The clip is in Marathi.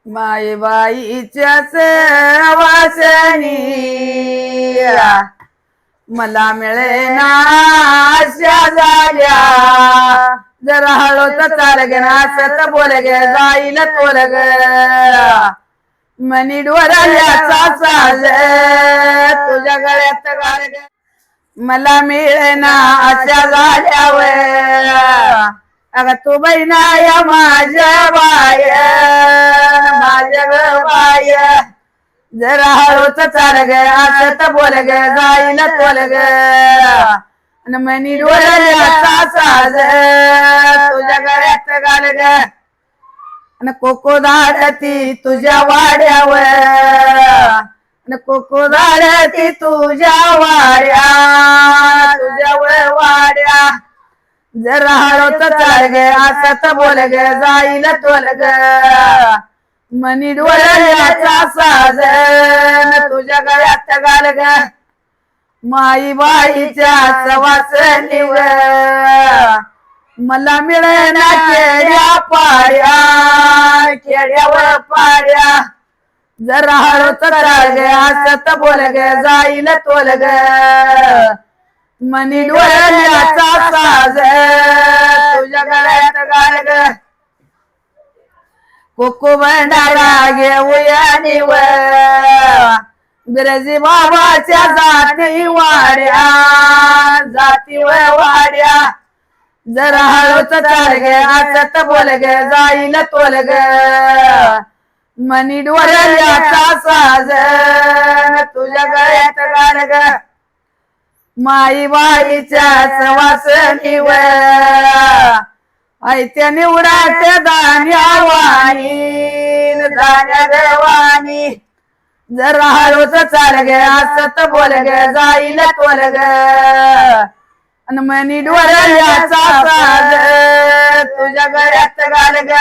माई बाईच्याच वासनी मला मिळेना अशा झाल्या जरा हळूच चाल गे असत बोल गे जाईल तोल ग मनी डोराल्याचा साज तुझ्या गळ्यात घाल ग मला मिळेना अशा झाल्यावर अग तू बहिणा या माझ्या बाय माझ्या ग बाय जरा हळूच चाल ग असत बोल ग जाईल तोल ग मनी डोळ्याचा साज तुझ्या गळ्यात घाल ग कोको धाडती तुझ्या वाड्यावर कोको धाडती तुझ्या वाड्या तुझ्या वाड्या जरा हळूच चाल ग असत बोल ग जाईल तोल ग मनी डोळ्याचा साज तुझ्या गळ्यात घाल ग माई बाईच्या वासनीवर मला मिळेना खेड्या पाड्या खेड्यावर पाड्या जरा हळूच चाल ग असत बोल ग जाईल तोल ग मनी डोळ्याचा साज तुझ्या गळ्यात घाल ग कोको भंडारा घेऊया निवळ बिरजी बाबाच्या जाती वाड्या जाती वाड्या जरा हळूच चाल ग असत बोल ग जाईल तोल ग मनी डोळ्याचा साज तुझ्या गळ्यात घाल ग माई बाईच्या वासनीवर ऐत्या निवडाच्या धान्या वाणी धान्या गवानी जरा हळूच चाल ग असत बोल ग जाईल तोल ग मनी डोळ्याचा साज तुझ्या गळ्यात घाल ग